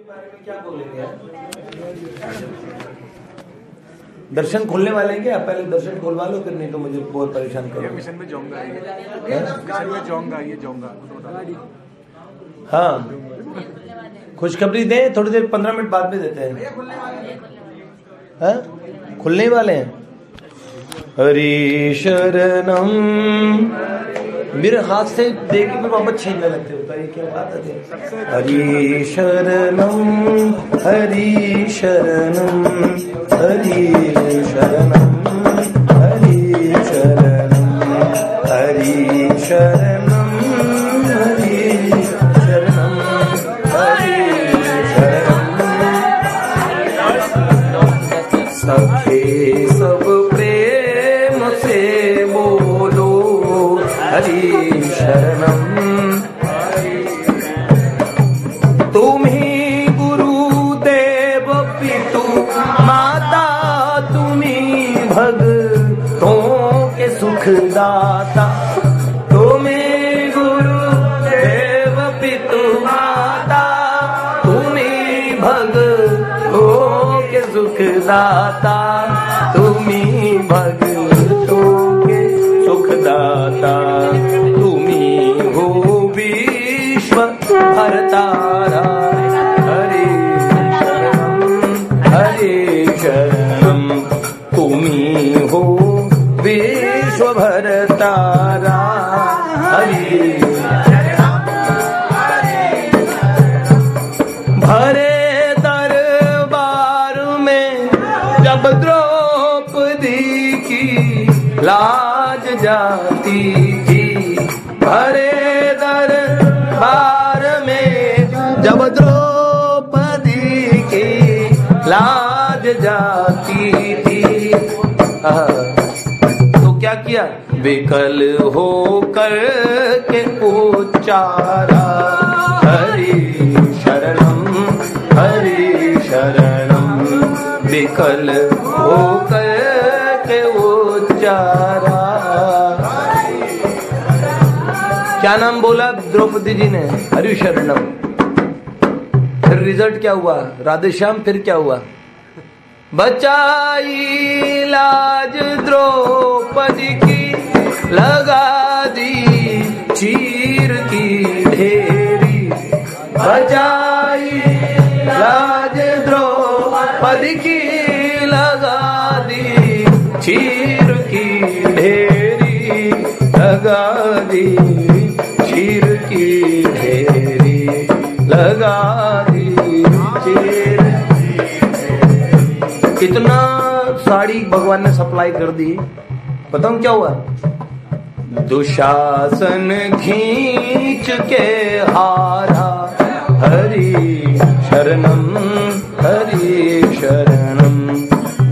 बारे में क्या बोलेंगे? दर्शन खोलने वाले हैं क्या? पहले दर्शन खोलवा लो, फिर नहीं तो मुझे बहुत परेशान करो। मिशन में जाऊंगा, मिशन में जाऊंगा। हाँ, खुशखबरी दें, थोड़ी देर 15 मिनट बाद में देते हैं। हाँ, खुलने ही वाले हैं। हरि शरणम। मेरे हाथ से देख के वापस छीनने लगते होता है, क्या बात है? हरि शरणम, हरि शरणम, हरि शरणम, हरि शरणम, हरि शरणम, हरि शरणम, हरि शरणम। सखे सब प्रेम से बोलो हरि शरणम। तुम ही गुरुदेव पितु माता, तुम ही भक्तों के सुखदाता। तुम ही गुरुदेव पितु माता, तुम ही भक्तों के सुखदाता। तुम ही भक्तों के सुखदाता। तुम्ही हो विश्व भरतारा। हरे शरणम, हरे शरणम। तुम्ही हो विश्व भरतारा। हरे भरे दरबार में जब द्रौपदी की लाज जाती थी। भरे दरबार में जब द्रौपदी की लाज जाती थी, तो क्या किया? विकल होकर के उच्चारा हरि शरणम, हरि शरणम। विकल होकर के उच्चारा। क्या नाम बोला द्रौपदी जी ने? हरि शरणम। फिर रिजल्ट क्या हुआ? राधेश्याम। फिर क्या हुआ? बचाई लाज द्रौपदी की, लगा दी चीर की ढेरी। बचाई लाज द्रौपदी की, लगा दी चीर की ढेरी। लगा दी चीर की ढेरी। लगा दी चीर। कितना साड़ी भगवान ने सप्लाई कर दी। बताऊं क्या हुआ? दुशासन खींच के हारा। हरि शरणम, हरि शरणम।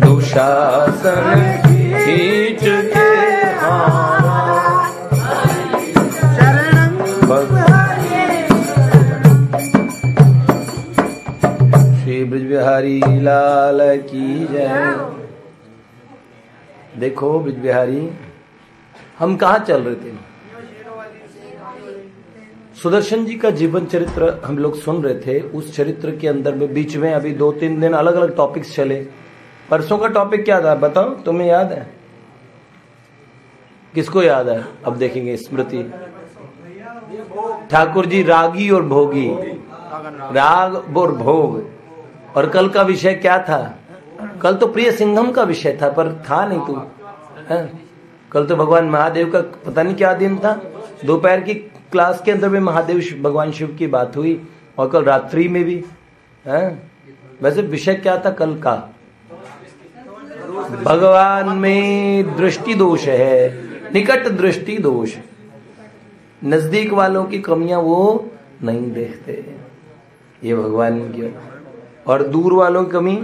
दुशासन खींच के हारा। श्री ब्रज बिहारी लाल की जय। देखो ब्रज बिहारी, हम कहाँ चल रहे थे? सुदर्शन जी का जीवन चरित्र हम लोग सुन रहे थे। उस चरित्र के अंदर में बीच में अभी 2-3 दिन अलग अलग टॉपिक्स चले। परसों का टॉपिक क्या था बताओ? तुम्हें याद है? किसको याद है? अब देखेंगे स्मृति। ठाकुर जी रागी और भोगी, राग और भोग। और कल का विषय क्या था? कल तो प्रिय सिंघम का विषय था, पर था नहीं तू है? कल तो भगवान महादेव का पता नहीं क्या दिन था। दोपहर की क्लास के अंदर में महादेव भगवान शिव की बात हुई, और कल रात्रि में भी है। वैसे विषय क्या था कल का? भगवान में दृष्टि दोष है, निकट दृष्टि दोष। नजदीक वालों की कमियां वो नहीं देखते, ये भगवान की। और दूर वालों की कमी।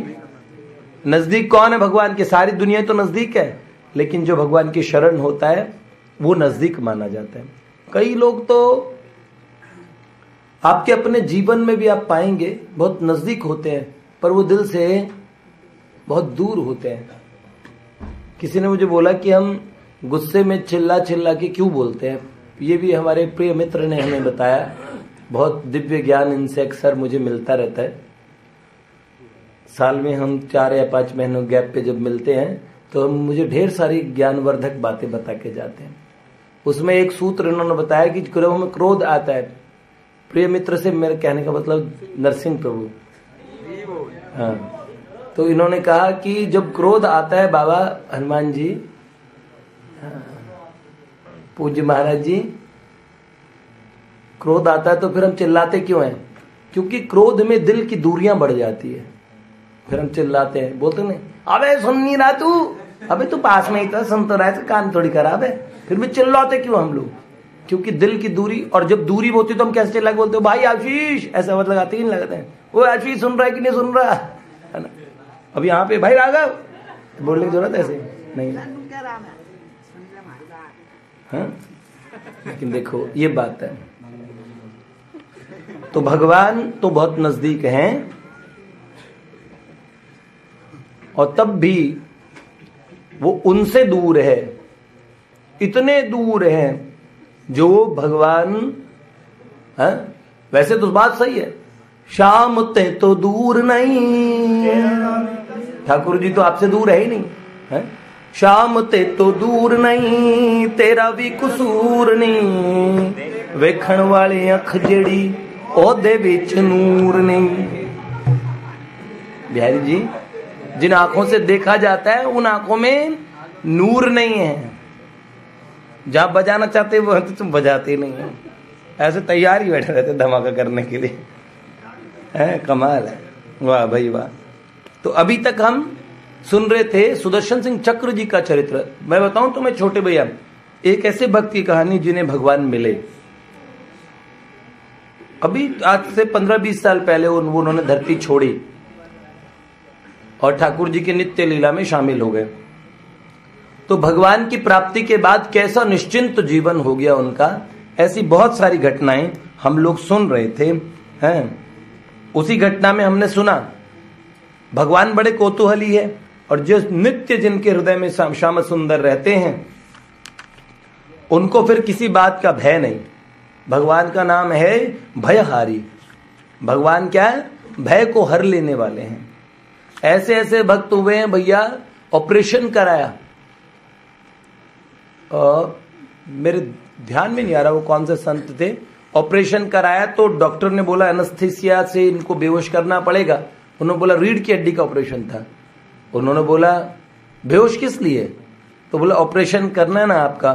नजदीक कौन है? भगवान की। सारी दुनिया तो नजदीक है, लेकिन जो भगवान की शरण होता है वो नजदीक माना जाता है। कई लोग तो आपके अपने जीवन में भी आप पाएंगे बहुत नजदीक होते हैं, पर वो दिल से बहुत दूर होते हैं। किसी ने मुझे बोला कि हम गुस्से में चिल्ला चिल्ला के क्यों बोलते हैं। ये भी हमारे प्रिय मित्र ने हमें बताया। बहुत दिव्य ज्ञान इनसे अक्सर मुझे मिलता रहता है। साल में हम 4 या 5 महीनों गैप पे जब मिलते हैं तो हम मुझे ढेर सारी ज्ञानवर्धक बातें बता के जाते हैं। उसमें एक सूत्र इन्होंने बताया कि ग्रहों में क्रोध आता है। प्रिय मित्र से मेरे कहने का मतलब नरसिंह प्रभु, हाँ, तो इन्होंने कहा कि जब क्रोध आता है बाबा हनुमान जी, पूज्य महाराज जी, क्रोध आता है तो फिर हम चिल्लाते क्यों हैं? क्योंकि क्रोध में दिल की दूरियां बढ़ जाती है, फिर हम चिल्लाते हैं, बोलते नहीं अबे सुन नहीं रहा तू, अबे तू पास में ही था, सुन तो रहा है, कान थोड़ी खराब है, फिर भी चिल्लाते क्यों हम लोग? क्योंकि दिल की दूरी, और जब दूरी होती तो हम कैसे चिल्ला के बोलते हो भाई आशीष, ऐसा वर्ड लगाते ही नहीं लगाते हैं, वो आशीष सुन रहा है कि नहीं सुन रहा है ना। अब यहाँ पे भाई राघव बोलने की जरूरत ऐसे नहीं, हाँ? लेकिन देखो ये बात है, तो भगवान तो बहुत नजदीक हैं, और तब भी वो उनसे दूर है, इतने दूर है जो भगवान, है? वैसे तो बात सही है, श्याम ते तो दूर नहीं, ठाकुर जी तो आपसे दूर है ही नहीं, है? श्याम ते तो दूर नहीं, तेरा भी कसूर नहीं, वेखण वाले अख जेड़ी ओदे विच नूर नहीं। बिहारी जी, जिन आंखों से देखा जाता है उन आंखों में नूर नहीं है। जहां बजाना चाहते वो तो तुम बजाते नहीं है, ऐसे तैयार ही बैठे रहते धमाका करने के लिए, है? कमाल है, वाह भाई वाह। तो अभी तक हम सुन रहे थे सुदर्शन सिंह चक्र जी का चरित्र। मैं बताऊं तुम्हें छोटे भैया, एक ऐसे भक्त की कहानी जिन्हें भगवान मिले। अभी आज से 15-20 साल पहले उन्होंने धरती छोड़ी और ठाकुर जी की नित्य लीला में शामिल हो गए। तो भगवान की प्राप्ति के बाद कैसा निश्चिंत जीवन हो गया उनका, ऐसी बहुत सारी घटनाएं हम लोग सुन रहे थे, हैं? उसी घटना में हमने सुना भगवान बड़े कौतूहली है, और जो नित्य जिनके हृदय में श्याम सुंदर रहते हैं उनको फिर किसी बात का भय नहीं। भगवान का नाम है भयहारी। भगवान क्या है? भय को हर लेने वाले हैं। ऐसे ऐसे भक्त हुए हैं भैया, ऑपरेशन कराया, मेरे ध्यान में नहीं आ रहा वो कौन से संत थे, ऑपरेशन कराया तो डॉक्टर ने बोला एनेस्थीसिया से इनको बेहोश करना पड़ेगा। उन्होंने बोला रीढ़ की हड्डी का ऑपरेशन था। उन्होंने बोला बेहोश किस लिए? तो बोला ऑपरेशन करना है ना आपका।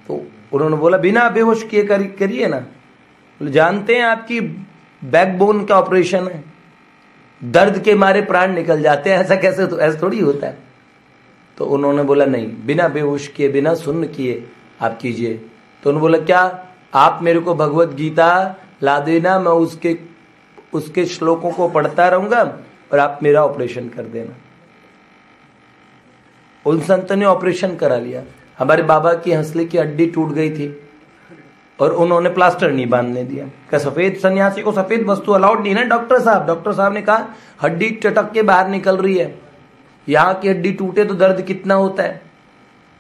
तो उन्होंने बोला बिना बेहोश किए करिए ना। बोले जानते हैं आपकी बैकबोन का ऑपरेशन है, दर्द के मारे प्राण निकल जाते हैं, ऐसा कैसे? तो ऐसा थोड़ी होता है। तो उन्होंने बोला नहीं, बिना बेहोश किए, बिना सुन्न किए आप कीजिए। तो उन्होंने बोला क्या आप मेरे को भगवत गीता ला देना, मैं उसके श्लोकों को पढ़ता रहूंगा और आप मेरा ऑपरेशन कर देना। उन संत ने ऑपरेशन करा लिया। हमारे बाबा की हंसली की हड्डी टूट गई थी और उन्होंने प्लास्टर नहीं बांधने दिया। क्या सफेद सन्यासी को सफेद वस्तु अलाउड नहीं ना? डॉक्टर साहब ने कहा हड्डी चटक के बाहर निकल रही है, यहाँ की हड्डी टूटे तो दर्द कितना होता है,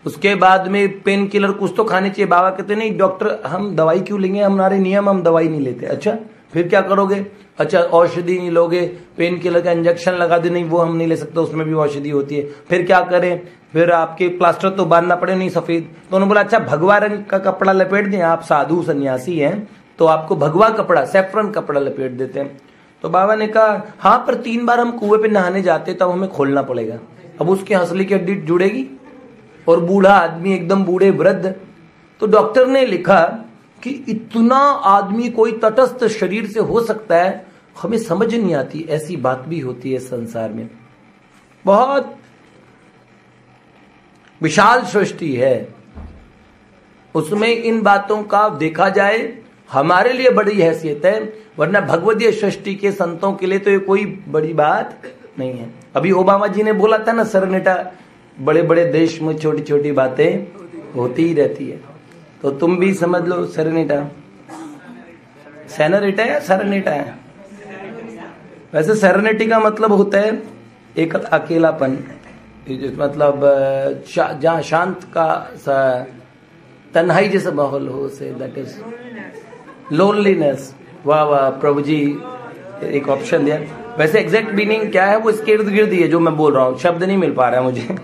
उसके बाद में पेन किलर कुछ तो खाने चाहिए। बाबा कहते नहीं डॉक्टर हम दवाई क्यों लेंगे, हमारे नियम, हम दवाई नहीं लेते। अच्छा फिर क्या करोगे? अच्छा औषधि नहीं लोगे, पेन किलर का इंजेक्शन लगा दे, नहीं वो हम नहीं ले सकते, उसमें भी औषधि होती है। फिर क्या करें? फिर आपके प्लास्टर तो बांधना पड़े, नहीं सफेद। तो उन्होंने बोला अच्छा भगवा रंग का कपड़ा लपेट दें, आप साधु सन्यासी हैं तो आपको भगवा कपड़ा, सैफरन कपड़ा लपेट देते हैं। तो बाबा ने कहा हाँ पर 3 बार हम कुएं पे नहाने जाते तब हमें खोलना पड़ेगा। अब उसकी हंसली की हड्डी जुड़ेगी और बूढ़ा आदमी, एकदम बूढ़े वृद्ध। तो डॉक्टर ने लिखा कि इतना आदमी कोई तटस्थ शरीर से हो सकता है, हमें समझ नहीं आती, ऐसी बात भी होती है संसार में। बहुत विशाल सृष्टि है, उसमें इन बातों का देखा जाए हमारे लिए बड़ी हैसियत है, वरना भगवदीय सृष्टि के संतों के लिए तो ये कोई बड़ी बात नहीं है। अभी ओबामा जी ने बोला था ना सरनेटा, बड़े बड़े देश में छोटी छोटी बातें होती ही रहती है। तो तुम भी समझ लो सरनेटा, सैनरेटा है सरनेटा है। वैसे सेरेनिटी का मतलब होता है एक अकेलापन, मतलब जहाँ शांत का तन्हाई जैसा माहौल हो, से दैट इज लोनलीनेस। वाह वाह प्रभु जी, एक ऑप्शन दिया। वैसे एग्जैक्ट मीनिंग क्या है वो इसके इर्द गिर्द ही है जो मैं बोल रहा हूँ, शब्द नहीं मिल पा रहा है मुझे।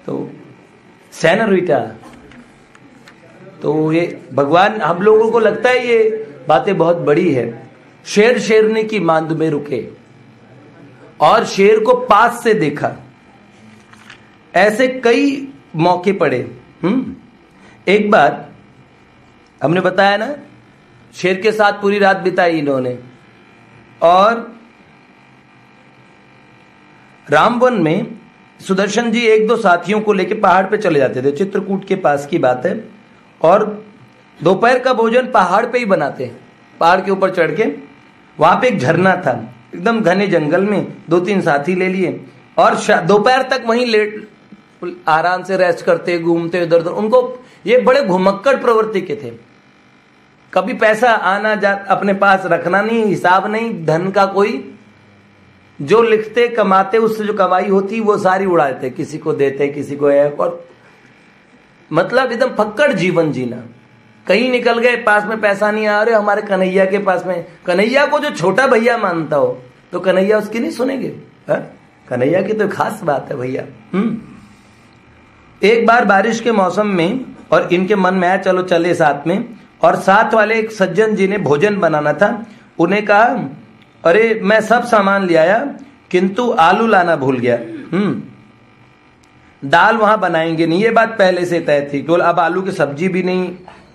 तो सेनोरिटा, तो ये भगवान, हम लोगों को लगता है ये बातें बहुत बड़ी है। शेर शेरनी की मांद में रुके और शेर को पास से देखा, ऐसे कई मौके पड़े। एक बार हमने बताया ना, शेर के साथ पूरी रात बिताई इन्होंने, और रामवन में सुदर्शन जी एक दो साथियों को लेकर पहाड़ पे चले जाते थे, चित्रकूट के पास की बात है, और दोपहर का भोजन पहाड़ पे ही बनाते, पहाड़ के ऊपर चढ़ के। वहां पे एक झरना था एकदम घने जंगल में, 2-3 साथी ले लिए और दोपहर तक वहीं लेट आराम से रेस्ट करते, घूमते इधर उधर। उनको ये बड़े घुमक्कड़ प्रवृत्ति के थे, कभी पैसा आना जा अपने पास रखना नहीं, हिसाब नहीं, धन का कोई, जो लिखते कमाते उससे जो कमाई होती वो सारी उड़ा देते, किसी को देते, किसी को एक, और मतलब एकदम फक्कड़ जीवन जीना। कहीं निकल गए, पास में पैसा नहीं आ रहे, हमारे कन्हैया के पास में, कन्हैया को जो छोटा भैया मानता हो तो कन्हैया उसकी नहीं सुनेंगे। कन्हैया की तो खास बात है भैया। एक बार बारिश के मौसम में, और इनके मन में आया चलो चले साथ में, और साथ वाले एक सज्जन जी ने भोजन बनाना था, उन्हें कहा अरे मैं सब सामान ले आया किंतु आलू लाना भूल गया। दाल वहां बनाएंगे नहीं, ये बात पहले से तय थी। तो अब आलू की सब्जी भी नहीं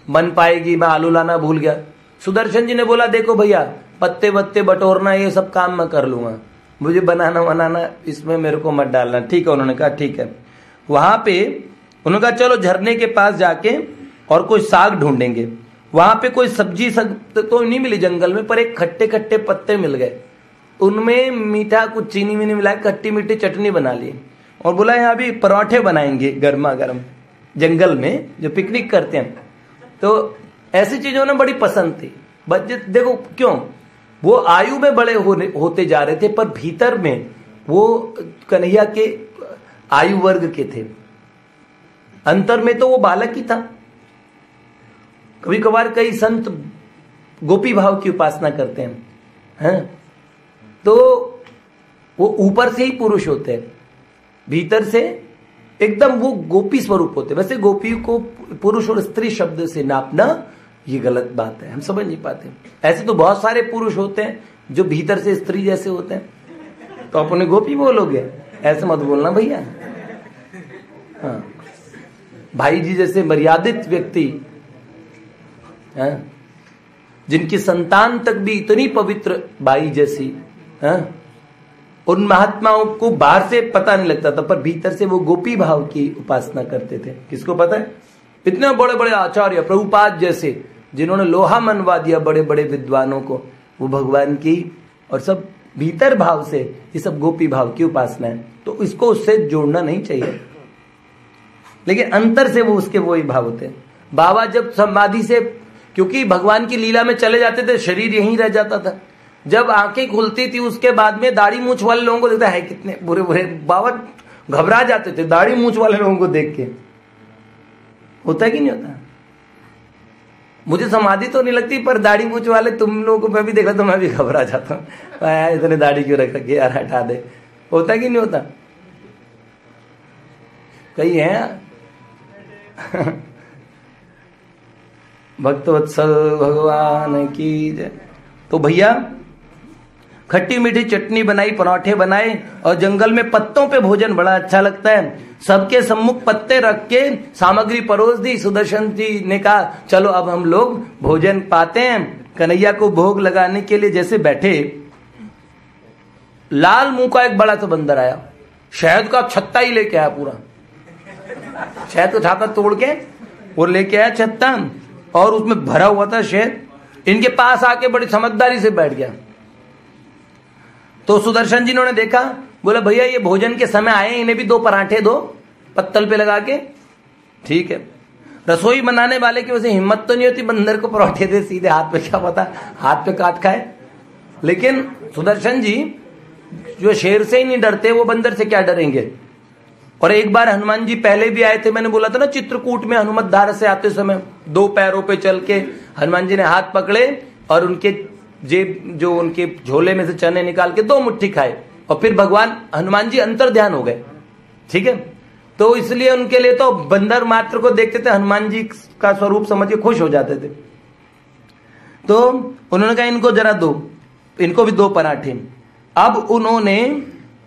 बन पाएगी, मैं आलू लाना भूल गया। सुदर्शन जी ने बोला देखो भैया, पत्ते वत्ते बटोरना ये सब काम मैं कर लूंगा, मुझे बनाना इसमें मेरे को मत डालना। ठीक है, उन्होंने कहा ठीक है। वहां पे उन्होंने कहा चलो झरने के पास जाके और कोई साग ढूंढेंगे। वहां पे कोई सब्जी तो नहीं मिली जंगल में, पर एक खट्टे खट्टे पत्ते मिल गए, उनमें मीठा कुछ चीनी वीनी मिला, खट्टी मीठी चटनी बना ली, और बोला यहाँ भी पराठे बनाएंगे गर्मा गर्म, जंगल में जो पिकनिक करते हैं। तो ऐसी चीजों उन्हें बड़ी पसंद थी। बच्चे देखो क्यों, वो आयु में बड़े होते जा रहे थे, पर भीतर में वो कन्हैया के आयु वर्ग के थे, अंतर में तो वो बालक ही था। कभी कभार कई संत गोपी भाव की उपासना करते हैं, तो वो ऊपर से ही पुरुष होते हैं, भीतर से एकदम वो गोपी स्वरूप होते हैं। वैसे गोपी को पुरुष और स्त्री शब्द से नापना ये गलत बात है, हम समझ नहीं पाते। ऐसे तो बहुत सारे पुरुष होते हैं जो भीतर से स्त्री जैसे होते हैं, तो आप उन्हें गोपी बोलोगे, ऐसे मत बोलना भैया। हाँ, भाई जी जैसे मर्यादित व्यक्ति, जिनकी संतान तक भी इतनी पवित्र बाई जैसी, उन महात्माओं को बाहर से पता नहीं लगता था, पर भीतर से वो गोपी भाव की उपासना करते थे। किसको पता है? इतने बड़े बड़े आचार्य प्रभुपाद जैसे, जिन्होंने लोहा मनवा दिया बड़े बड़े विद्वानों को, वो भगवान की, और सब भीतर भाव से, ये सब गोपी भाव की उपासना है। तो इसको उससे जोड़ना नहीं चाहिए, लेकिन अंतर से वो उसके वही भाव होते हैं। बाबा जब समाधि से, क्योंकि भगवान की लीला में चले जाते थे, शरीर यहीं रह जाता था। जब आंखें खुलती थी उसके बाद में दाढ़ी मूछ वाले लोगों को देखता है कितने बुरे बुरे, बाबा घबरा जाते थे दाढ़ी मूछ वाले लोगों को देख के। होता है कि नहीं होता? मुझे समाधि तो नहीं लगती, पर दाढ़ी मूछ वाले तुम लोगों को मैं भी देखा तो मैं भी घबरा जाता हूँ, इतने दाढ़ी क्यों रख रखी यार, हटा दे। होता है कि नहीं होता? कई हैं भक्तवत्सल भगवान की जय। तो भैया खट्टी मीठी चटनी बनाई, पराठे बनाए, और जंगल में पत्तों पे भोजन बड़ा अच्छा लगता है। सबके सम्मुख पत्ते रख के सामग्री परोस दी। सुदर्शन जी ने कहा चलो अब हम लोग भोजन पाते हैं। कन्हैया को भोग लगाने के लिए जैसे बैठे, लाल मुंह का एक बड़ा सा बंदर आया, शहद का छत्ता ही लेके आया, पूरा शहद उठाकर तोड़ के वो लेके आया छत्ता, और उसमें भरा हुआ था शहद। इनके पास आके बड़ी समझदारी से बैठ गया। तो सुदर्शन जी ने देखा, बोला भैया ये भोजन के समय आए, इन्हें भी 2 पराठे दो पत्तल पे लगा के। ठीक है, रसोई बनाने वाले की वैसे हिम्मत तो नहीं होती बंदर को पराठे दे सीधे हाथ पे, क्या पता हाथ पे काट खाए। लेकिन सुदर्शन जी जो शेर से ही नहीं डरते, वो बंदर से क्या डरेंगे। और एक बार हनुमान जी पहले भी आए थे, मैंने बोला था ना चित्रकूट में, हनुमत धारा से आते समय 2 पैरों पे चल के हनुमान जी ने हाथ पकड़े और उनके जेब जो उनके झोले में से चने निकाल के 2 मुट्ठी खाए और फिर भगवान हनुमान जी अंतर ध्यान हो गए। ठीक है, तो इसलिए उनके लिए तो बंदर मात्र को देखते थे, हनुमान जी का स्वरूप समझ के खुश हो जाते थे। तो उन्होंने कहा इनको जरा दो, इनको भी 2 पराठे। अब उन्होंने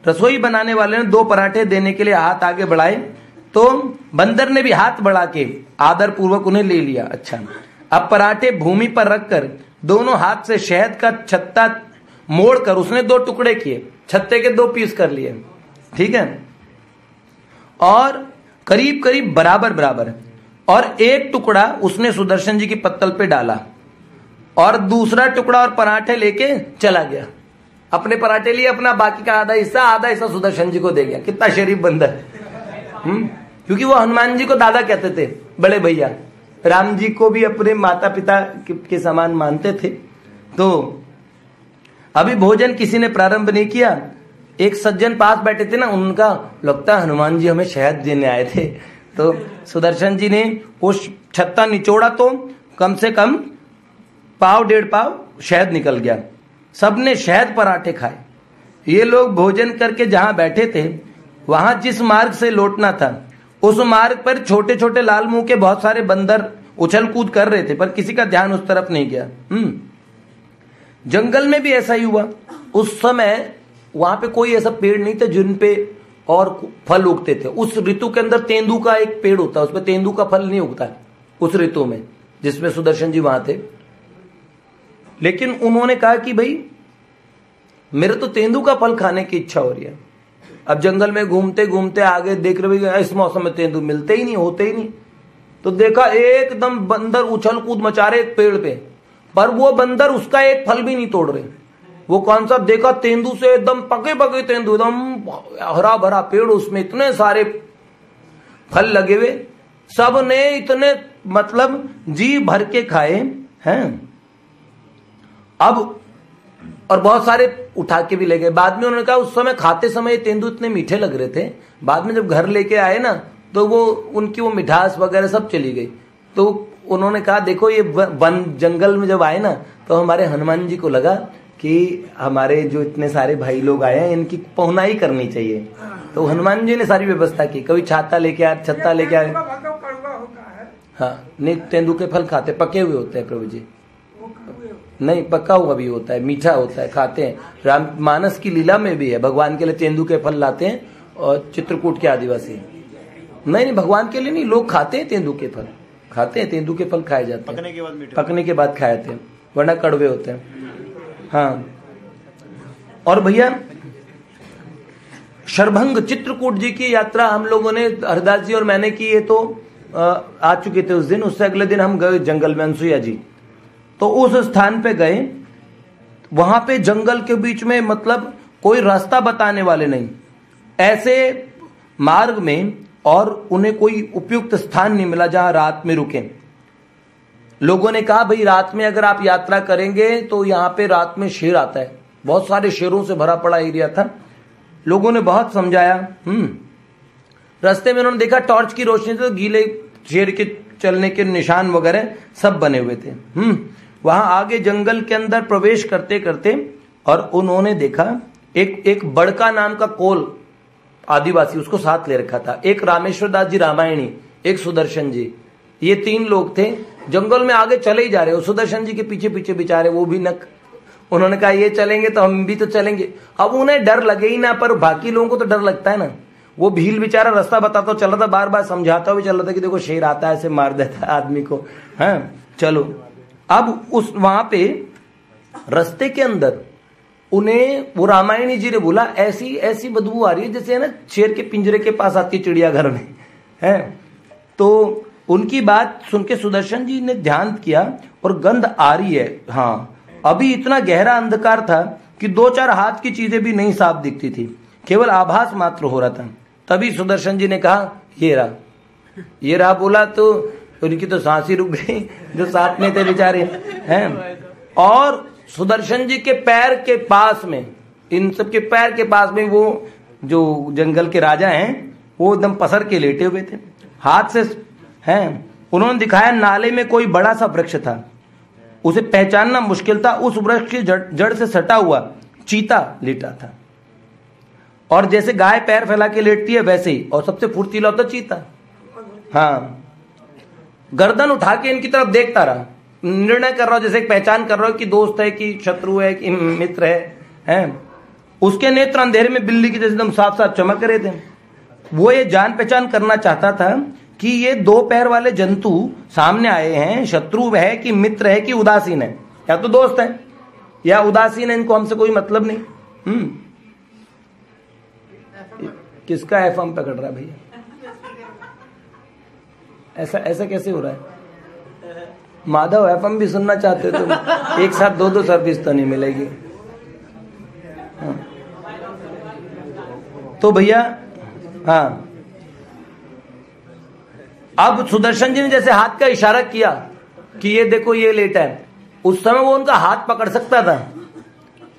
रसोई बनाने वाले ने 2 पराठे देने के लिए हाथ आगे बढ़ाए, तो बंदर ने भी हाथ बढ़ा के आदर पूर्वक उन्हें ले लिया। अच्छा, अब पराठे भूमि पर रखकर दोनों हाथ से शहद का छत्ता मोड़कर उसने 2 टुकड़े किए, छत्ते के 2 पीस कर लिए। ठीक है, और करीब करीब बराबर बराबर, और एक टुकड़ा उसने सुदर्शन जी की पत्तल पे डाला और दूसरा टुकड़ा और पराठे लेके चला गया। अपने पराठे लिए, अपना बाकी का आधा हिस्सा सुदर्शन जी को दे गया। कितना शरीफ बंदर। क्योंकि वो हनुमान जी को दादा कहते थे, बड़े भैया। राम जी को भी अपने माता पिता के समान मानते थे। तो अभी भोजन किसी ने प्रारंभ नहीं किया, एक सज्जन पास बैठे थे ना, उनका लगता है हनुमान जी हमें शहद देने आए थे। तो सुदर्शन जी ने वो छत्ता निचोड़ा तो कम से कम 1.5 पाव शहद निकल गया। सबने शहद पराठे खाए। ये लोग भोजन करके जहां बैठे थे, वहां जिस मार्ग से लौटना था उस मार्ग पर छोटे छोटे लाल मुंह के बहुत सारे बंदर उछल कूद कर रहे थे, पर किसी का ध्यान उस तरफ नहीं गया। जंगल में भी ऐसा ही हुआ। उस समय वहां पे कोई ऐसा पेड़ नहीं था जिन पे और फल उगते थे। उस ऋतु के अंदर तेंदू का एक पेड़ होता है, उसमें तेंदू का फल नहीं उगता उस ऋतु में, जिसमें सुदर्शन जी वहां थे। लेकिन उन्होंने कहा कि भाई मेरे तो तेंदू का फल खाने की इच्छा हो रही है। अब जंगल में घूमते घूमते आगे देख रहे, इस मौसम में तेंदू मिलते ही नहीं, होते ही नहीं। तो देखा एकदम बंदर उछल कूद मचा रहे एक पेड़ पे, पर वो बंदर उसका एक फल भी नहीं तोड़ रहे। वो कौन सा देखा, तेंदू से एकदम पके पके तेंदू, एकदम हरा भरा पेड़, उसमें इतने सारे फल लगे हुए। सब ने इतने मतलब जी भर के खाए हैं। अब और बहुत सारे उठा के भी ले गए। बाद में उन्होंने कहा उस समय खाते समय तेंदू इतने मीठे लग रहे थे, बाद में जब घर लेके आए ना तो वो उनकी वो मिठास वगैरह सब चली गई। तो उन्होंने कहा देखो ये वन जंगल में जब आए ना तो हमारे हनुमान जी को लगा कि हमारे जो इतने सारे भाई लोग आए हैं इनकी पहुनाई करनी चाहिए। तो हनुमान जी ने सारी व्यवस्था की, कभी छाता लेके आए, छत्ता लेके आए। हाँ, नहीं तेंदू के फल खाते, पके हुए होते हैं प्रभु जी, नहीं पका हुआ भी होता है, मीठा होता है, खाते हैं। राम मानस की लीला में भी है, भगवान के लिए तेंदू के फल लाते हैं और चित्रकूट के आदिवासी। नहीं भगवान के लिए नहीं, लोग खाते हैं तेंदू के फल, खाते हैं तेंदू के फल खाए जाते हैं, पकने के बाद खाए जाते हैं, वरना कड़वे होते हैं। हाँ, और भैया शरभंग चित्रकूट जी की यात्रा हम लोगों ने, हरदास जी और मैंने की, ये तो आ चुके थे उस दिन। उससे अगले दिन हम गए जंगल में, अनसुईया जी। तो उस स्थान पे गए, वहां पे जंगल के बीच में मतलब कोई रास्ता बताने वाले नहीं, ऐसे मार्ग में, और उन्हें कोई उपयुक्त स्थान नहीं मिला जहां रात में रुके। लोगों ने कहा भाई रात में अगर आप यात्रा करेंगे तो यहाँ पे रात में शेर आता है, बहुत सारे शेरों से भरा पड़ा एरिया था। लोगों ने बहुत समझाया। रास्ते में उन्होंने देखा टॉर्च की रोशनी से तो गीले शेर के चलने के निशान वगैरह सब बने हुए थे। वहां आगे जंगल के अंदर प्रवेश करते करते और उन्होंने देखा एक बड़का नाम का कोल आदिवासी, उसको साथ ले रखा था, एक रामेश्वर दास जी रामायणी, एक सुदर्शन जी, ये 3 लोग थे। जंगल में आगे चले ही जा रहे हो, सुदर्शन जी के पीछे पीछे बेचारे वो भी नक। उन्होंने कहा ये चलेंगे तो हम भी तो चलेंगे। अब उन्हें डर लगे ही ना, पर बाकी लोगों को तो डर लगता है ना। वो भील बेचारा रास्ता बताता चल रहा था, बार बार समझाता हुआ चल रहा था कि देखो शेर आता है, ऐसे मार देता है आदमी को, हाँ चलो। अब उस वहां पे रास्ते के अंदर उन्हें वो रामायणी जी ने बोला ऐसी ऐसी बदबू आ रही है जैसे है ना शेर के पिंजरे के पास आती है चिड़ियाघर में, है। तो उनकी बात सुन के सुदर्शन जी ने ध्यान किया और गंध आ रही है। हाँ, अभी इतना गहरा अंधकार था कि 2-4 हाथ की चीजें भी नहीं साफ दिखती थी, केवल आभास मात्र हो रहा था। तभी सुदर्शन जी ने कहा ये रहा। बोला तो उनकी तो सांस ही रुक गई, जो साथ में थे बेचारे, हैं। और सुदर्शन जी के पैर के पास में, इन सब के पैर के पास में वो जो जंगल के राजा हैं वो एकदम पसर के लेटे हुए थे, हाथ से, हैं। उन्होंने दिखाया नाले में कोई बड़ा सा वृक्ष था, उसे पहचानना मुश्किल था। उस वृक्ष की जड़ से सटा हुआ चीता लेटा था, और जैसे गाय पैर फैला के लेटती है वैसे ही, और सबसे फुर्तीला होता चीता। हाँ, गर्दन उठा के इनकी तरफ देखता रहा, निर्णय कर रहा हो, जैसे एक पहचान कर रहा हो कि दोस्त है कि शत्रु है कि मित्र है। उसके नेत्र अंधेरे में बिल्ली की जैसे एकदम साफ साफ चमक रहे थे। वो ये जान पहचान करना चाहता था कि ये दो पैर वाले जंतु सामने आए हैं, शत्रु है कि मित्र है कि उदासीन है, या तो दोस्त है या उदासीन है, इनको हमसे कोई मतलब नहीं। किसका एफएम पकड़ रहा है भैया? ऐसा कैसे हो रहा है? माधव, एफएम भी सुनना चाहते हो तुम? एक साथ दो सर्विस तो नहीं मिलेगी। हाँ। तो भैया, हाँ, अब सुदर्शन जी ने जैसे हाथ का इशारा किया कि ये देखो ये लेटा है, उस समय वो उनका हाथ पकड़ सकता था।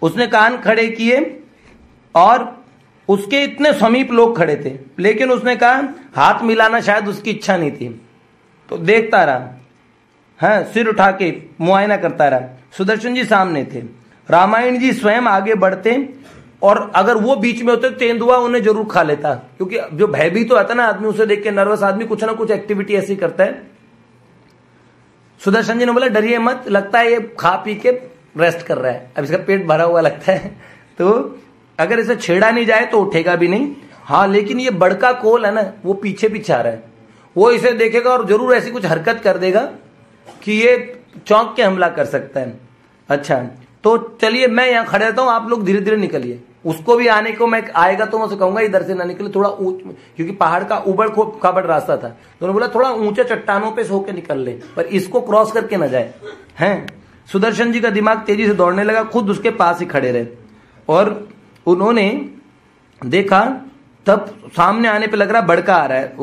उसने कान खड़े किए और उसके इतने समीप लोग खड़े थे, लेकिन उसने कहा हाथ मिलाना शायद उसकी इच्छा नहीं थी, तो देखता रहा। हाँ, सिर उठा के मुआयना करता रहा। सुदर्शन जी सामने थे, रामायण जी स्वयं आगे बढ़ते, और अगर वो बीच में होते तो तेंदुआ उन्हें जरूर खा लेता, क्योंकि जो भयभीत तो आता ना आदमी, उसे देख के नर्वस आदमी कुछ ना कुछ एक्टिविटी ऐसी करता है। सुदर्शन जी ने बोला डरिए मत, लगता है ये खा पी के रेस्ट कर रहा है, अब इसका पेट भरा हुआ लगता है, तो अगर इसे छेड़ा नहीं जाए तो उठेगा भी नहीं। हाँ, लेकिन ये बड़का कोल है ना, वो पीछे पीछे आ रहा है, वो इसे देखेगा और जरूर ऐसी कुछ हरकत कर देगा कि ये चौंक के हमला कर सकता है। अच्छा, तो चलिए मैं यहाँ खड़े रहता हूँ, आप लोग धीरे धीरे निकलिए। उसको भी आने को मैं आएगा तो मैं उसे कहूंगा इधर से ना निकले, थोड़ा क्योंकि पहाड़ का उबड़ खाबड़ रास्ता था, तो उन्होंने बोला थोड़ा ऊंचे चट्टानों पे से होकर निकल ले, पर इसको क्रॉस करके ना जाए। हैं, सुदर्शन जी का दिमाग तेजी से दौड़ने लगा, खुद उसके पास ही खड़े रहे, और उन्होंने देखा तब सामने आने पे लग रहा बड़का आ रहा है।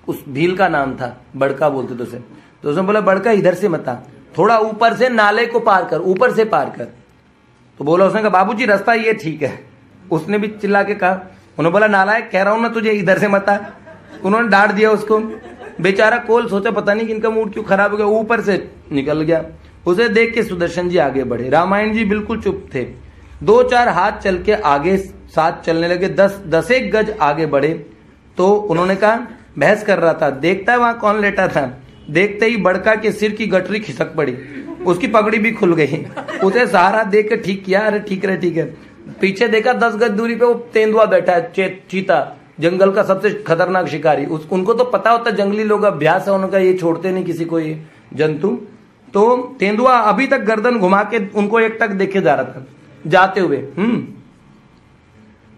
उस भील का नाम था बड़का बोलते थे उसे। तो उसने बोला बड़का इधर से मत आ, थोड़ा ऊपर से नाले को पार कर, ऊपर से पार कर। तो बोला, उसने कहा बाबूजी रास्ता ये ठीक है। उसने भी चिल्ला के कहा, उन्होंने बोला नालायक, कह रहा हूं ना तुझे इधर से मत आ। उन्होंने डांट दिया उसको। बेचारा कोल सोचा पता नहीं कि इनका मूड क्यों खराब हो गया, ऊपर से निकल गया। उसे देख के सुदर्शन जी आगे बढ़े। रामायण जी बिल्कुल चुप थे। 2-4 हाथ चल के आगे साथ चलने लगे। 10 गज आगे बढ़े तो उन्होंने कहा, बहस कर रहा था, देखता है वहां कौन लेटा था। देखते ही बड़का के सिर की गठरी खिसक पड़ी, उसकी पगड़ी भी खुल गई। उसे सहारा दे के ठीक किया, अरे ठीक है। पीछे देखा 10 गज दूरी पे वो तेंदुआ बैठा है, चीता, जंगल का सबसे खतरनाक शिकारी। उनको तो पता होता, जंगली लोग अभ्यास है उनका, ये छोड़ते नहीं किसी को ये जंतु। तो तेंदुआ अभी तक गर्दन घुमा के उनको एकटक देखे जा रहा था जाते हुए।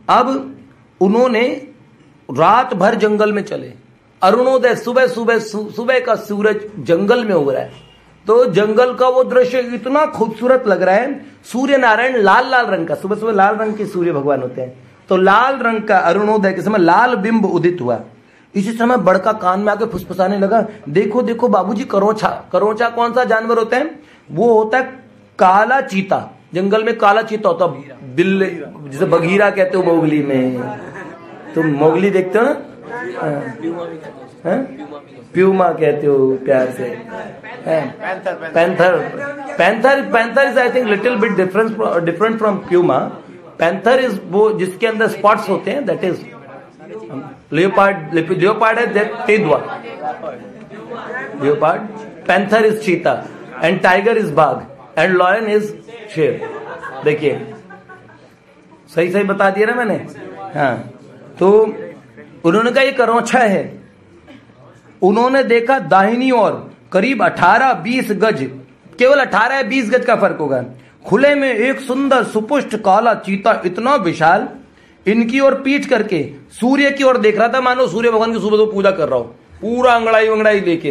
अब उन्होंने रात भर जंगल में चले। अरुणोदय, सुबह का सूरज जंगल में उग रहा है, तो जंगल का वो दृश्य इतना खूबसूरत लग रहा है। सूर्य नारायण लाल रंग का, सुबह लाल रंग के सूर्य भगवान होते हैं, तो लाल रंग का अरुणोदय के समय लाल बिंब उदित हुआ। इसी समय बड़का कान में आके फुसफुसाने लगा, देखो बाबूजी, करोचा कौन सा जानवर होता है? वो होता है काला चीता। जंगल में काला चीता होता, बिल्ले, जिसे बघीरा कहते हो मोगली में। तुम मोगली देखते हो ना? प्यूमा कहते हो प्यार से। Panther is I think little bit different from Puma. Panther is वो जिसके अंदर स्पॉट्स होते हैं, दैट इज लियोपार्ड है तेंदुआ, लियोपार्ड। पैंथर इज चीता एंड टाइगर इज बाघ एंड लॉयन इज शेर। देखिए सही बता दिया ना मैंने। हाँ, तो उन्होंने कहा ये करोंछा है। उन्होंने देखा दाहिनी ओर करीब 18-20 गज, केवल 18-20 गज का फर्क होगा, खुले में एक सुंदर सुपुष्ट काला चीता, इतना विशाल, इनकी ओर पीठ करके सूर्य की ओर देख रहा था, मानो सूर्य भगवान की सुबह तो पूजा कर रहा हो, पूरा अंगड़ाई लेके।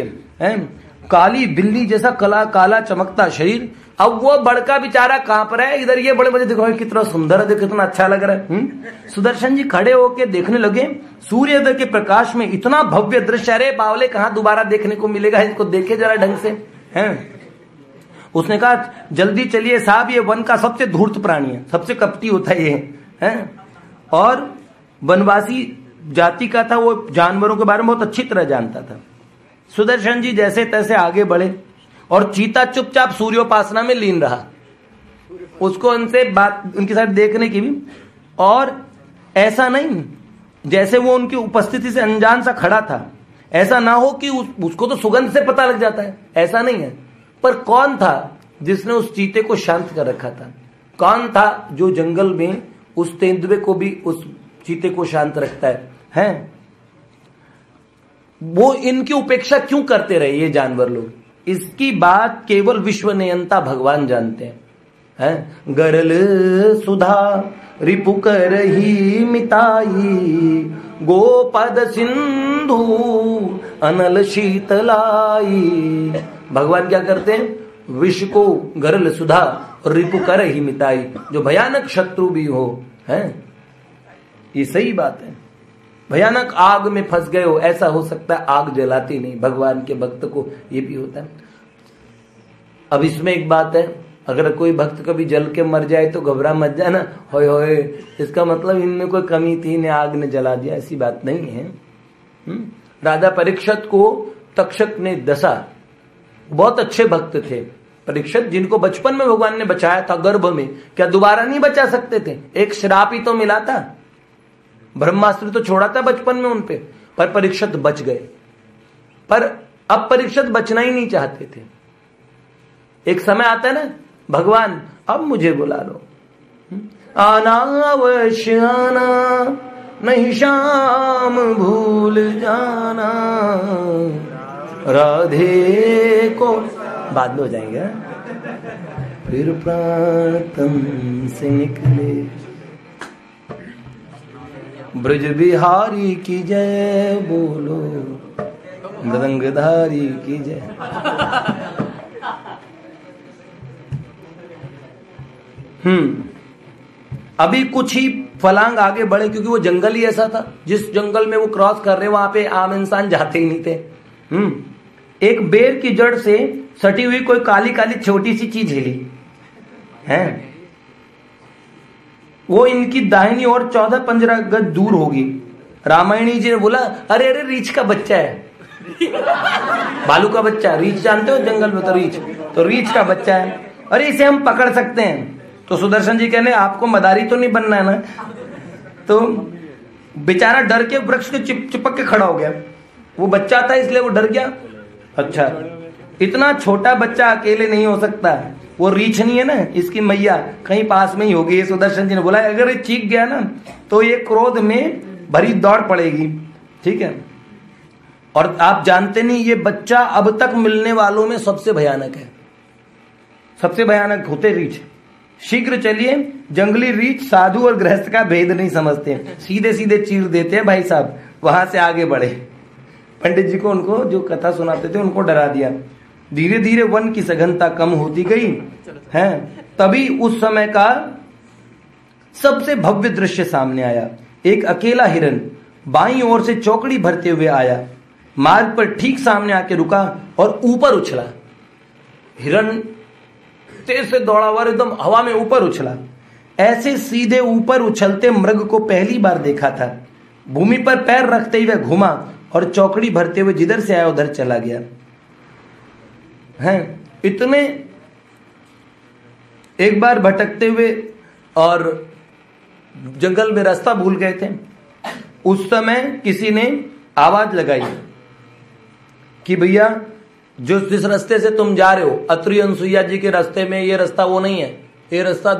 काली बिल्ली जैसा काला चमकता शरीर। अब वो बड़का बेचारा कहां पर है, इधर ये बड़े बड़े देखो कितना सुंदर है, देखो कितना अच्छा लग रहा है। सुदर्शन जी खड़े होके देखने लगे, सूर्योदय के प्रकाश में इतना भव्य दृश्य, अरे बावले कहां दोबारा देखने को मिलेगा, इसको देखे जरा ढंग से। हैं, उसने कहा जल्दी चलिए साहब, ये वन का सबसे धूर्त प्राणी है, सबसे कपटी होता है ये, हैं, और वनवासी जाति का था, वो जानवरों के बारे में बहुत अच्छी तरह जानता था। सुदर्शन जी जैसे तैसे आगे बढ़े। और चीता चुपचाप सूर्योपासना में लीन रहा। उसको उनसे बात, उनके साथ देखने की भी, और ऐसा नहीं जैसे वो उनकी उपस्थिति से अनजान सा खड़ा था, ऐसा ना हो कि उसको तो सुगंध से पता लग जाता है, ऐसा नहीं है। पर कौन था जिसने उस चीते को शांत कर रखा था? कौन था जो जंगल में उस तेंदुए को भी, उस चीते को शांत रखता है? वो इनकी उपेक्षा क्यों करते रहे ये जानवर लोग? इसकी बात केवल विश्व नियंता भगवान जानते हैं। गरल सुधा रिपु कर ही मिताई, गोपद सिंधु अनल शीतलाई। भगवान क्या करते हैं? विष को गरल सुधा और रिपु कर ही मिताई, जो भयानक शत्रु भी हो, है ये सही बात है। भयानक आग में फंस गए हो, ऐसा हो सकता है आग जलाती नहीं, भगवान के भक्त को ये भी होता है। अब इसमें एक बात है, अगर कोई भक्त कभी जल के मर जाए तो घबरा मत जाना, होए होए इसका मतलब इनमें कोई कमी थी, इन्हें आग ने जला दिया, ऐसी बात नहीं है। राजा परीक्षित को तक्षक ने दसा, बहुत अच्छे भक्त थे परीक्षित, जिनको बचपन में भगवान ने बचाया था गर्भ में, क्या दोबारा नहीं बचा सकते थे? एक श्राप ही तो मिला था, ब्रह्मास्त्र तो छोड़ा था बचपन में उनपे, पर परीक्षित बच गए। पर अब परीक्षित बचना ही नहीं चाहते थे। एक समय आता है ना, भगवान अब मुझे बुला लो, आना अवश्य आना, नहीं शाम भूल जाना, राधे को बाद में हो जाएगा। फिर प्रातम से निकले, ब्रज बिहारी की जय बोलो, मृदंगधारी की जय। अभी कुछ ही फलांग आगे बढ़े, क्योंकि वो जंगल ही ऐसा था, जिस जंगल में वो क्रॉस कर रहे वहां पे आम इंसान जाते ही नहीं थे। एक बेर की जड़ से सटी हुई कोई काली काली छोटी सी चीज हिली है, वो इनकी दाहिनी ओर 14-15 गज दूर होगी। रामायणी जी ने बोला, अरे अरे रीछ का बच्चा है, भालू का बच्चा, रीछ जानते हो जंगल में तो रीछ का बच्चा है, अरे इसे हम पकड़ सकते हैं। तो सुदर्शन जी कहने, आपको मदारी तो नहीं बनना है ना? तो बेचारा डर के वृक्ष के चिपक के खड़ा हो गया। वो बच्चा था इसलिए वो डर गया। अच्छा, इतना छोटा बच्चा अकेले नहीं हो सकता, वो रीछ नहीं है ना, इसकी मैया कहीं पास में ही होगी। सुदर्शन जी ने बोला, अगर ये चीख गया ना तो ये क्रोध में भरी दौड़ पड़ेगी, ठीक है। और आप जानते नहीं, ये बच्चा अब तक मिलने वालों में सबसे भयानक है, सबसे भयानक होते रीछ। शीघ्र चलिए, जंगली रीछ साधु और गृहस्थ का भेद नहीं समझते, सीधे सीधे चीर देते हैं भाई साहब, वहां से आगे बढ़े। पंडित जी को, उनको जो कथा सुनाते थे उनको डरा दिया। धीरे धीरे वन की सघनता कम होती गई है। तभी उस समय का सबसे भव्य दृश्य सामने आया। एक अकेला हिरन बाईं ओर से चौकड़ी भरते हुए आया, मार्ग पर ठीक सामने आके रुका और ऊपर उछला। हिरन तेज से दौड़ा हुआ एकदम हवा में ऊपर उछला। ऐसे सीधे ऊपर उछलते मृग को पहली बार देखा था। भूमि पर पैर रखते हुए घुमा और चौकड़ी भरते हुए जिधर से आया उधर चला गया। हैं इतने एक बार भटकते हुए और जंगल में रास्ता भूल गए थे। उस समय किसी ने आवाज लगाई कि भैया जिस रास्ते से तुम जा रहे हो, अत्रि अनसुईया जी के रास्ते में, ये रास्ता वो नहीं है, ये रास्ता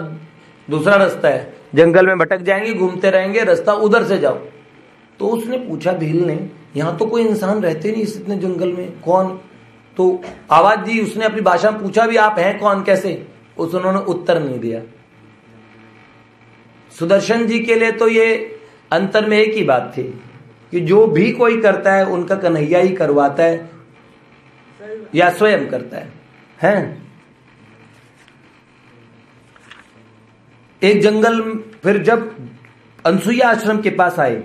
दूसरा रास्ता है, जंगल में भटक जाएंगे, घूमते रहेंगे, रास्ता उधर से जाओ। तो उसने पूछा भील ने, यहां तो कोई इंसान रहते नहीं इस इतने जंगल में, कौन? तो आवाज दी, उसने अपनी भाषा में पूछा भी, आप हैं कौन, कैसे? उन्होंने उत्तर नहीं दिया। सुदर्शन जी के लिए तो ये अंतर में एक ही बात थी कि जो भी कोई करता है उनका कन्हैया ही करवाता है या स्वयं करता है, हैं? एक जंगल, फिर जब अनसुईया आश्रम के पास आए,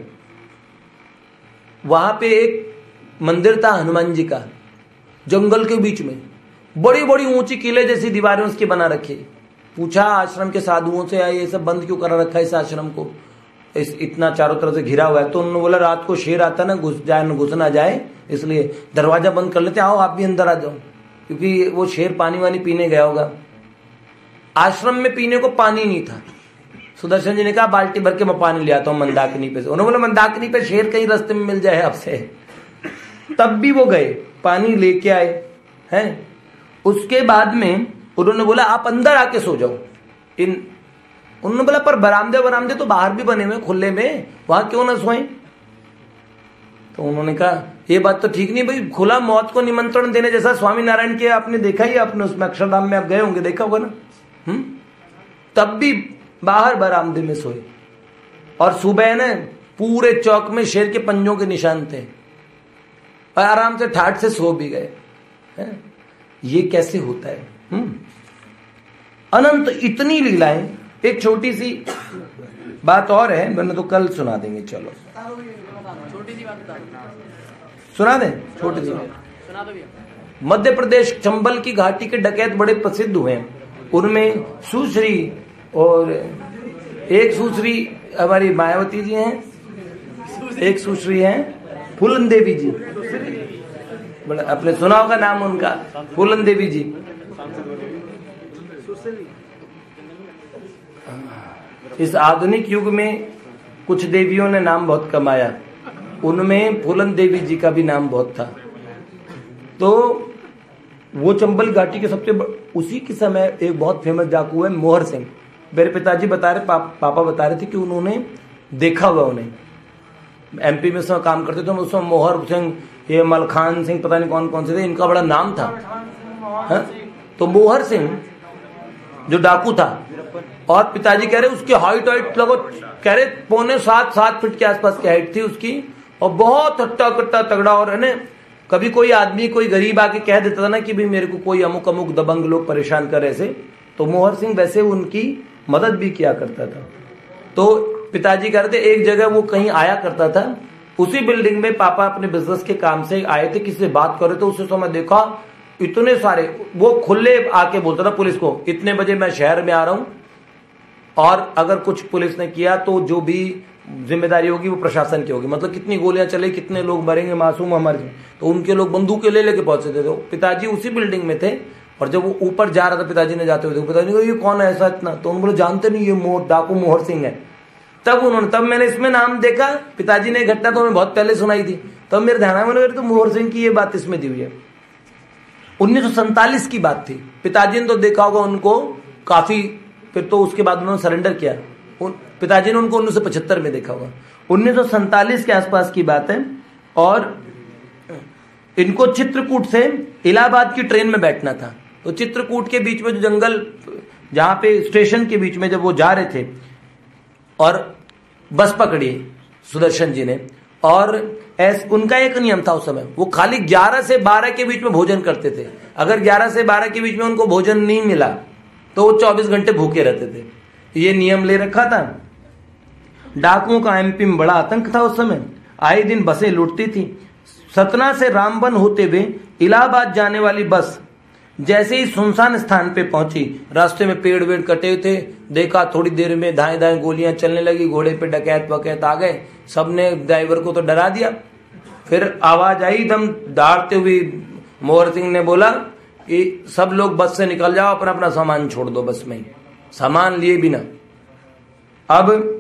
वहां पे एक मंदिर था हनुमान जी का, जंगल के बीच में, बड़ी बड़ी ऊंची किले जैसी दीवारें उसकी बना रखी। पूछा आश्रम के साधुओं से, ये सब बंद क्यों करा रखा है इस आश्रम को, इतना चारों तरफ से घिरा हुआ है? तो उन्होंने बोला, रात को शेर आता ना, घुस ना जाए, इसलिए दरवाजा बंद कर लेते, आओ आप भी अंदर आ जाओ। क्योंकि वो शेर पानी वानी पीने गया होगा। आश्रम में पीने को पानी नहीं था। सुदर्शन जी ने कहा बाल्टी भर के मैं पानी ले आता हूं मंदाकिनी पे से। उन्होंने बोला मंदाकिनी पे शेर कहीं रास्ते में मिल जाए आपसे। तब भी वो गए, पानी लेके आए हैं। उसके बाद में उन्होंने बोला आप अंदर आके सो जाओ। उन्होंने बोला पर बरामदे तो बाहर भी बने हुए खुले में, वहां क्यों ना सोएं। तो उन्होंने कहा ये बात तो ठीक नहीं भाई, खुला मौत को निमंत्रण देने जैसा स्वामी नारायण के आपने देखा ही, आपने उसमें अक्षरधाम में आप गए होंगे, देखा होगा ना। तब भी बाहर बरामदे में सोए। और सुबह ने पूरे चौक में शेर के पंजों के निशान थे और आराम से ठाठ से सो भी गए। ये कैसे होता है? अनंत इतनी लीलाएं। एक छोटी सी बात और है, मैंने तो कल सुना देंगे। चलो छोटी सी बात सुना दें, छोटी सी सुना दो। मध्य प्रदेश चंबल की घाटी के डकैत बड़े प्रसिद्ध हुए। उनमें सुश्री और एक सुश्री हमारी मायावती जी हैं, एक सुश्री हैं फूलन देवी जी। बड़ा आपने सुना होगा नाम उनका, फूलन देवी जी। इस आधुनिक युग में कुछ देवियों ने नाम बहुत कमाया, उनमें फूलन देवी जी का भी नाम बहुत था। तो वो चंबल घाटी के सबसे उसी के समय एक बहुत फेमस डाकू है मोहर सिंह। मेरे पिताजी बता रहे, पापा बता रहे थे कि उन्होंने देखा हुआ, उन्हें एमपी में उसमें काम करते थे उसमें मोहर सिंह, ये मलखान सिंह, पता नहीं कौन कौन से थे, इनका बड़ा नाम था। तो मोहर सिंह जो डाकू था, और पिताजी कह रहे उसकी हाइट लगो, कह रहे 6.25-7 फीट के आसपास की हाइट थी उसकी, और बहुत हट्टा कट्टा तगड़ा। और है ना, कभी कोई आदमी कोई गरीब आके कह देता था ना कि भाई मेरे को कोई अमुक अमुक दबंग लोग परेशान कर ऐसे, तो मोहर सिंह वैसे उनकी मदद भी किया करता था। तो पिताजी कह रहे थे एक जगह वो कहीं आया करता था, उसी बिल्डिंग में पापा अपने बिजनेस के काम से आए थे, किसी से बात कर रहे थे। उस समय देखा इतने सारे, वो खुले आके बोलता था पुलिस को इतने बजे मैं शहर में आ रहा हूं, और अगर कुछ पुलिस ने किया तो जो भी जिम्मेदारी होगी वो प्रशासन की होगी। मतलब कितनी गोलियां चले, कितने लोग मरेंगे, मासूम मर जाए, तो उनके लोग बंदूकें लेके पहुंचे थे। तो पिताजी उसी बिल्डिंग में थे, और जब वो ऊपर जा रहा था पिताजी ने जाते हुए, पिताजी ने ये कौन है ऐसा इतना, तो उन्होंने जानते नहीं ये डाकू मोहर सिंह है। तब मैंने इसमें नाम देखा, पिताजी ने घटना तो हमें बहुत पहले सुनाई थी, तब मेरे ध्यान में तो मोहर सिंह की ये बात इसमें दी हुई है। 1947 की बात थी। पिताजी ने तो देखा होगा उनको काफी, फिर तो उसके बाद उन्होंने सरेंडर किया। पिताजी ने उनको 1975 में देखा होगा। 1947 के आसपास की बात है, और इनको चित्रकूट से इलाहाबाद की ट्रेन में बैठना था। तो चित्रकूट के बीच में जो जंगल, जहां पे स्टेशन के बीच में जब वो जा रहे थे, और बस पकड़ी सुदर्शन जी ने, और उनका एक नियम था उस समय, वो खाली 11 से 12 के बीच में भोजन करते थे। अगर 11 से 12 के बीच में उनको भोजन नहीं मिला तो वो 24 घंटे भूखे रहते थे। ये नियम ले रखा था। डाकुओं का एमपी में बड़ा आतंक था उस समय, आए दिन बसें लूटती थी। सतना से रामबन होते हुए इलाहाबाद जाने वाली बस जैसे ही सुनसान स्थान पे पहुंची, रास्ते में पेड़ वेड़ कटे थे, देखा थोड़ी देर में दाएं दाएं गोलियां चलने लगी, घोड़े पे डकैत वकैत आ गए, सबने ड्राइवर को तो डरा दिया। फिर आवाज आई एकदम दहाड़ते हुए, मोहर सिंह ने बोला कि सब लोग बस से निकल जाओ, अपना अपना सामान छोड़ दो बस में ही, सामान लिए बिना। अब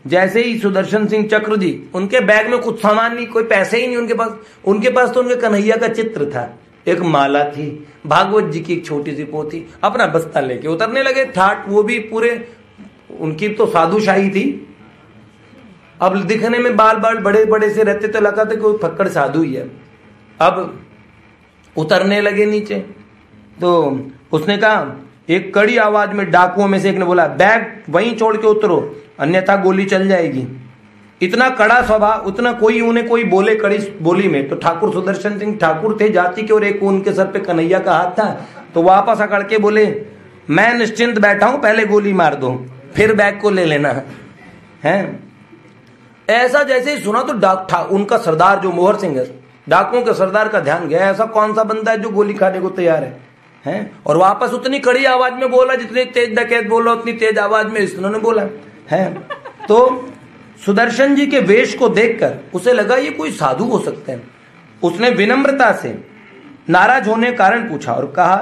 जैसे ही सुदर्शन सिंह चक्र जी, उनके बैग में कुछ सामान नहीं, कोई पैसे ही नहीं उनके पास तो उनके कन्हैया का चित्र था, एक माला थी, भागवत जी की एक छोटी सी पोथी, अपना बस्ता लेके उतरने लगे ठाट। वो भी पूरे, उनकी तो साधुशाही थी। अब दिखने में बाल बाल बड़े बड़े से रहते तो लगा था कोई फक्कड़ साधु ही है। अब उतरने लगे नीचे, तो उसने कहा, एक कड़ी आवाज में डाकुओं में से एक ने बोला, बैग वहीं छोड़ के उतरो अन्यथा गोली चल जाएगी। इतना कड़ा स्वभाव, उतना उन्हें कोई बोले कड़ी बोली में, तो ठाकुर सुदर्शन सिंह ठाकुर थे जाति के, और एक उनके सर पे कन्हैया का हाथ था, तो वापस अकड़ के बोले, मैं निश्चिंत बैठा हूं, पहले गोली मार दो फिर बैग को ले लेना है। ऐसा जैसे ही सुना तो उनका सरदार जो मोहर सिंह है, डाकुओं के सरदार का ध्यान गया, ऐसा कौन सा बंदा है जो गोली खाने को तैयार है? और वापस उतनी कड़ी आवाज में बोला, जितनी तेज डकैत बोला उतनी तेज आवाज में इन्होंने बोला है। तो सुदर्शन जी के वेश को देखकर उसे लगा ये कोई साधु हो सकते हैं। उसने विनम्रता से नाराज होने के कारण पूछा और कहा,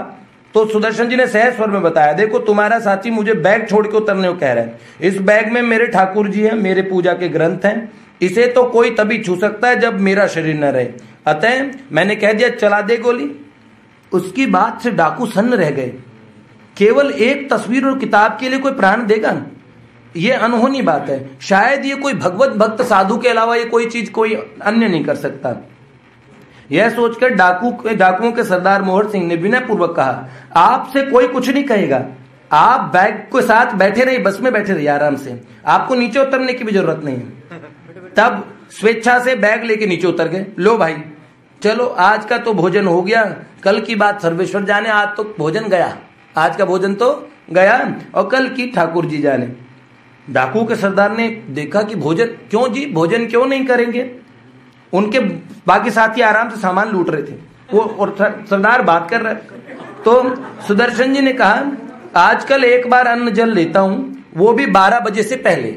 तो सुदर्शन जी ने सहज स्वर में बताया, देखो तुम्हारा साथी मुझे बैग छोड़ के उतरने को कह रहा है। इस बैग में मेरे ठाकुर जी हैं, मेरे पूजा के ग्रंथ हैं, इसे तो कोई तभी छू सकता है जब मेरा शरीर न रहे, अतः मैंने कह दिया चला दे गोली। उसकी बात से डाकू सन्न रह गए। केवल एक तस्वीर और किताब के लिए कोई प्राण देगा न? ये अनहोनी बात है। शायद ये कोई भगवत भक्त साधु के अलावा ये कोई चीज कोई अन्य नहीं कर सकता। यह सोचकर डाकुओं के सरदार मोहर सिंह ने विनय पूर्वक कहा, आपसे कोई कुछ नहीं कहेगा, आप बैग के साथ बैठे रहिए, बस में बैठे रहिए आराम से, आपको नीचे उतरने की भी जरूरत नहीं है। तब स्वेच्छा से बैग लेके नीचे उतर गए। लो भाई चलो, आज का तो भोजन हो गया, कल की बात सर्वेश्वर जाने, आज तो भोजन गया, आज का भोजन तो गया और कल की ठाकुर जी जाने। डाकू के सरदार ने देखा कि भोजन क्यों जी, भोजन क्यों नहीं करेंगे? उनके बाकी साथी आराम से सामान लूट रहे थे, वो और सरदार बात कर रहे। तो सुदर्शन जी ने कहा, आजकल एक बार अन्न जल लेता हूं, वो भी 12 बजे से पहले,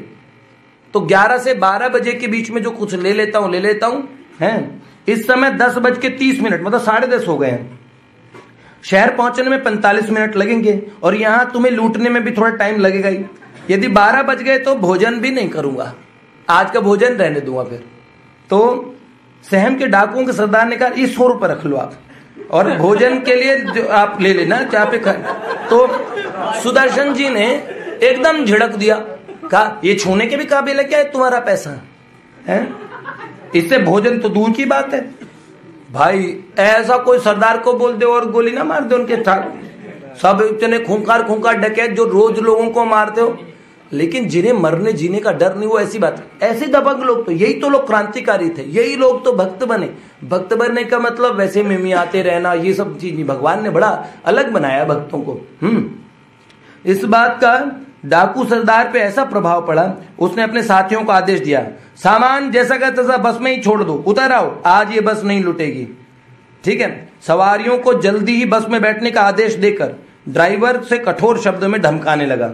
तो 11 से 12 बजे के बीच में जो कुछ ले लेता हूं हैं। इस समय 10:30 मतलब 10:30 हो गए हैं। शहर पहुंचने में 45 मिनट लगेंगे और यहां तुम्हें लूटने में भी थोड़ा टाइम लगेगा ही। यदि 12 बज गए तो भोजन भी नहीं करूंगा, आज का भोजन रहने दूंगा फिर। तो सहम के डाकुओं के सरदार ने कहा, इस 100 रुपये रख लो आप, और भोजन के लिए जो आप ले लेना चाह पे खा। तो सुदर्शन जी ने एकदम झिड़क दिया, कहा ये छूने के भी काबिल है क्या है तुम्हारा पैसा है? इससे भोजन तो दूर की बात है। भाई ऐसा कोई सरदार को बोल दे और गोली ना मार दे उनके ठाकुर। सब इतने खूंखार डकैत जो रोज लोगों को मारते हो, लेकिन जिन्हें मरने जीने का डर नहीं, वो ऐसी बात। ऐसे दबंग लोग तो यही तो लोग क्रांतिकारी थे, यही लोग तो भक्त बने। भक्त बनने का मतलब वैसे मिमियाते रहना, ये सब चीज नहीं, भगवान ने बड़ा अलग बनाया भक्तों को। इस बात का डाकू सरदार पे ऐसा प्रभाव पड़ा, उसने अपने साथियों को आदेश दिया, सामान जैसा का तैसा बस में ही छोड़ दो, उतर आओ, आज ये बस नहीं लुटेगी। ठीक है। सवारियों को जल्दी ही बस में बैठने का आदेश देकर ड्राइवर से कठोर शब्दों में धमकाने लगा।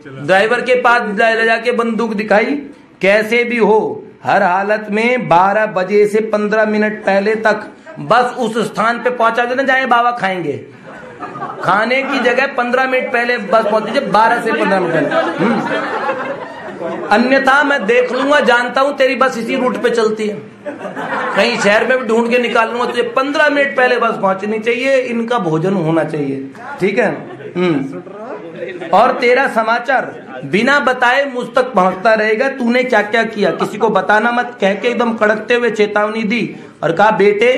ड्राइवर के पास ले जाके बंदूक दिखाई, कैसे भी हो हर हालत में 12 बजे से 15 मिनट पहले तक बस उस स्थान पे पहुंचा देना जहां बाबा खाएंगे। खाने की जगह 15 मिनट पहले बस पहुंच दीजिए, 12 से 15 मिनट पहले। अन्यथा मैं देख लूंगा, जानता हूं तेरी बस इसी रूट पे चलती है, कहीं शहर में भी ढूंढ के निकाल लूंगा तुझे। 15 मिनट पहले बस पहुंचनी चाहिए, इनका भोजन होना चाहिए। ठीक है। और तेरा समाचार बिना बताए मुझ तक पहुंचता रहेगा, तूने क्या क्या किया किसी को बताना मत, कह के एकदम कड़कते हुए चेतावनी दी और कहा, बेटे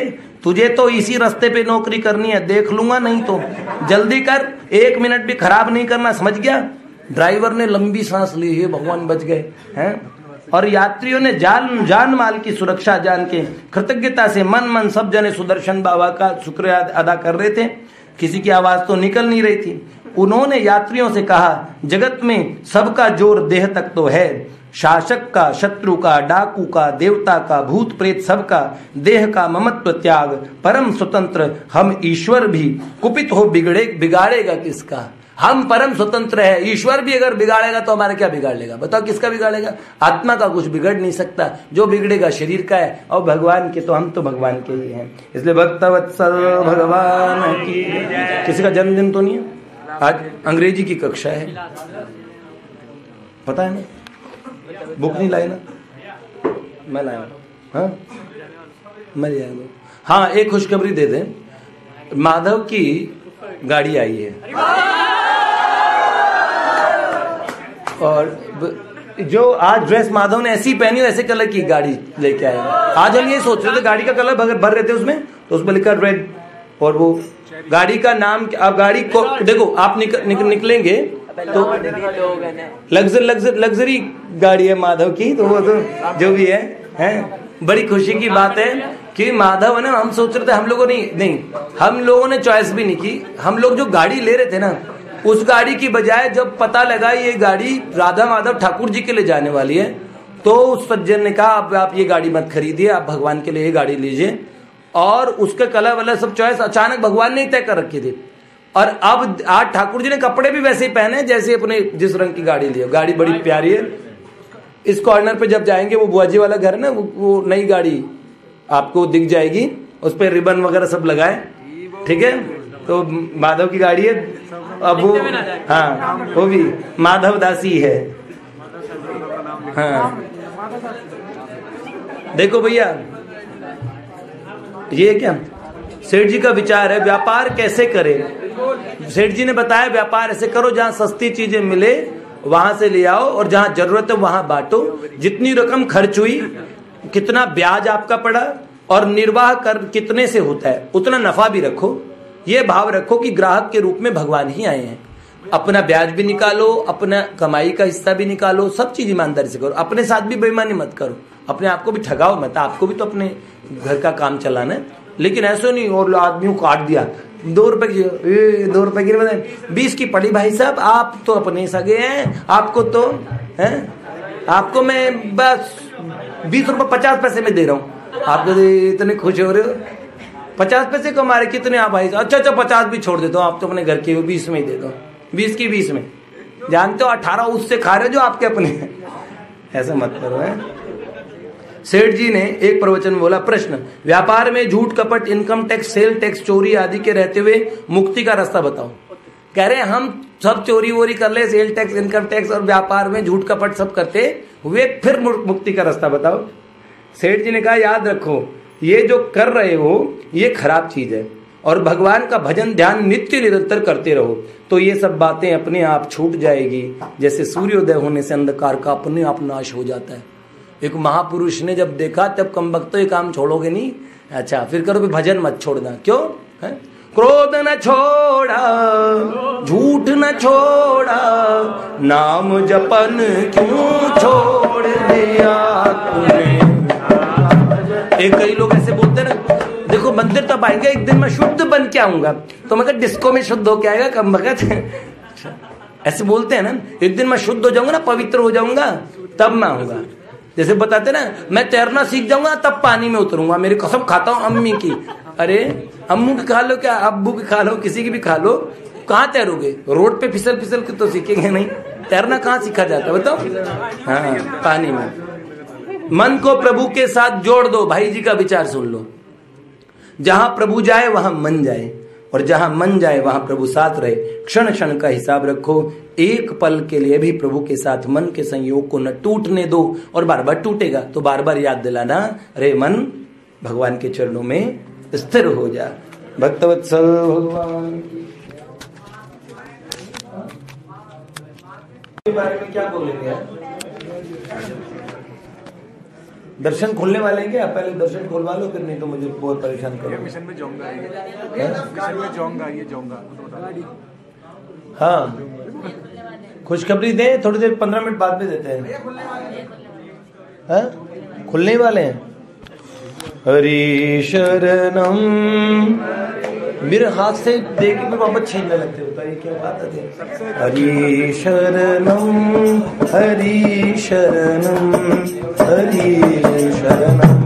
तुझे तो इसी रास्ते पे नौकरी करनी है, देख लूंगा नहीं तो जल्दी कर, 1 मिनट भी खराब नहीं करना, समझ गया? ड्राइवर ने लंबी सांस ली, हे भगवान बच गए हैं। और यात्रियों ने जान माल की सुरक्षा जान के कृतज्ञता से मन सब जने सुदर्शन बाबा का शुक्रिया अदा कर रहे थे। किसी की आवाज तो निकल नहीं रही थी। उन्होंने यात्रियों से कहा, जगत में सबका जोर देह तक तो है, शासक का, शत्रु का, डाकू का, देवता का, भूत प्रेत सबका देह का ममत्व त्याग, परम स्वतंत्र हम ईश्वर भी कुपित हो बिगाड़ेगा किसका? हम परम स्वतंत्र है, ईश्वर भी अगर बिगाड़ेगा तो हमारा क्या बिगाड़ लेगा? बताओ किसका बिगाड़ेगा? आत्मा का कुछ बिगड़ नहीं सकता, जो बिगड़ेगा शरीर का है, और भगवान के तो हम तो भगवान के ही हैं। इसलिए भक्तवत्सल भगवान की। किसी का जन्मदिन तो नहीं है आज? अंग्रेजी की कक्षा है, पता है ना? बुक नहीं लाए ना? मैं लाया। हाँ मैं ले आया। हाँ एक खुशखबरी दे दें, माधव की गाड़ी आई है और जो आज ड्रेस माधव ने ऐसी पहनी, ऐसे कलर की गाड़ी लेके आए। आज हम ये सोच रहे थे गाड़ी का कलर भर रहे थे उसमें, तो उसमें लिखा रेड, और वो गाड़ी का नाम, आप गाड़ी को देखो, आप निकलेंगे तो लग्जरी गाड़ी है माधव की, तो वो तो जो भी है बड़ी खुशी की बात है कि माधव है ना। हम सोच रहे थे, हम लोगों ने नहीं, हम लोगों ने चॉइस भी नहीं की। हम लोग जो गाड़ी ले रहे थे ना, उस गाड़ी की बजाय जब पता लगा ये गाड़ी राधा माधव ठाकुर जी के लिए जाने वाली है, तो उस सज्जन ने कहा, अब आप ये गाड़ी मत खरीदिए, आप भगवान के लिए ये गाड़ी लीजिए। और उसके कलर वाला सब चॉइस अचानक भगवान ने तय कर रखी थी। और अब आज ठाकुर जी ने कपड़े भी वैसे ही पहने जैसे अपने जिस रंग की गाड़ी ली। गाड़ी बड़ी प्यारी है। इस कॉर्नर पे जब जाएंगे, वो बुआ जी वाला घर है ना, वो नई गाड़ी आपको दिख जाएगी, उस पर रिबन वगैरह सब लगाए। ठीक है, तो माधव की गाड़ी है। अब वो, हाँ वो भी माधव दासी है। हाँ देखो भैया, ये क्या सेठ जी का विचार है, व्यापार कैसे करें। सेठ जी ने बताया व्यापार ऐसे करो जहां सस्ती चीजें मिले वहां से ले आओ और जहां जरूरत है वहां बांटो। जितनी रकम खर्च हुई, कितना ब्याज आपका पड़ा और निर्वाह कर कितने से होता है उतना नफा भी रखो। ये भाव रखो कि ग्राहक के रूप में भगवान ही आए हैं। अपना ब्याज भी निकालो, अपना कमाई का हिस्सा भी निकालो, सब चीज ईमानदारी से करो। अपने साथ भी बेईमानी मत करो, अपने आप को भी ठगाओ मत। आपको भी तो अपने घर का काम चलाना है, लेकिन ऐसा नहीं और आदमियों को काट दिया 2 रुपए की, 2 रुपए की 20 की पड़ी। भाई साहब आप तो अपने सगे हैं, आपको तो है, आपको मैं बस 20 रुपए 50 पैसे में दे रहा हूँ। आप तो इतने खुश हो रहे हो, 50 पैसे को हमारे कितने आप भाई? अच्छा 50 भी छोड़ देता हूँ, आप तो अपने घर के 20 में ही दे दो। 20 की 20 में, जानते हो 18 उससे खा रहे हो जो आपके अपने हैं। ऐसा मत करो है। सेठ जी ने एक प्रवचन में बोला, प्रश्न, व्यापार में झूठ कपट, इनकम टैक्स, सेल टैक्स, चोरी आदि के रहते हुए मुक्ति का रास्ता बताओ। कह रहे हैं हम सब चोरी वोरी कर ले, सेल टैक्स, इनकम टैक्स और व्यापार में झूठ कपट सब करते हुए फिर मुक्ति का रास्ता बताओ। सेठ जी ने कहा याद रखो, ये जो कर रहे हो ये खराब चीज है, और भगवान का भजन ध्यान नित्य निरंतर करते रहो तो ये सब बातें अपने आप छूट जाएगी। जैसे सूर्योदय होने से अंधकार का अपने आप नाश हो जाता है। एक महापुरुष ने जब देखा तब कमबख्तो ये काम छोड़ोगे नहीं, अच्छा फिर करो, भजन मत छोड़ना। क्यों है? क्रोध न छोड़ा, झूठ न छोड़ा, नाम जपन क्यों छोड़ दिया तूने। एक कई लोग ऐसे बोलते ना, देखो मंदिर तब आएंगे एक दिन मैं शुद्ध बन के आऊंगा, तो मैं डिस्को में शुद्ध होके आएगा कम वक्त। ऐसे बोलते हैं ना, एक दिन मैं शुद्ध हो जाऊंगा ना, पवित्र हो जाऊंगा तब मैं आऊंगा। जैसे बताते ना, मैं तैरना सीख जाऊंगा तब पानी में उतरूंगा, मेरी कसम खाता हूँ अम्मी की। अरे अम्मू की खा लो क्या, अब्बू की खा लो, किसी की भी खा लो, कहाँ तैरोगे? रोड पे फिसल फिसल के तो सीखेंगे नहीं, तैरना कहाँ सीखा जाता है बताओ? हाँ पानी में। मन को प्रभु के साथ जोड़ दो। भाई जी का विचार सुन लो, जहां प्रभु जाए वहां मन जाए, और जहां मन जाए वहां प्रभु साथ रहे। क्षण क्षण का हिसाब रखो, एक पल के लिए भी प्रभु के साथ मन के संयोग को न टूटने दो। और बार बार टूटेगा तो बार बार याद दिलाना, अरे मन भगवान के चरणों में स्थिर हो जा। भक्तवत्सल भगवान के बारे में क्या बोलेंगे? दर्शन खोलने वाले हैं क्या? पहले दर्शन खोलवा लो, फिर नहीं तो मुझे बहुत परेशान करो। मिशन में जाऊंगा, मिशन में जाऊंगा, ये जाऊंगा। हाँ खुशखबरी दें, थोड़ी देर 15 मिनट बाद में देते हैं। हाँ खुलने वाले हैं। हरि शरणम। मेरे हाथ से देख के वापस छीनने लगते होता है, क्या बात है? हरि शरणम, हरि शरणम, हरि शरणम।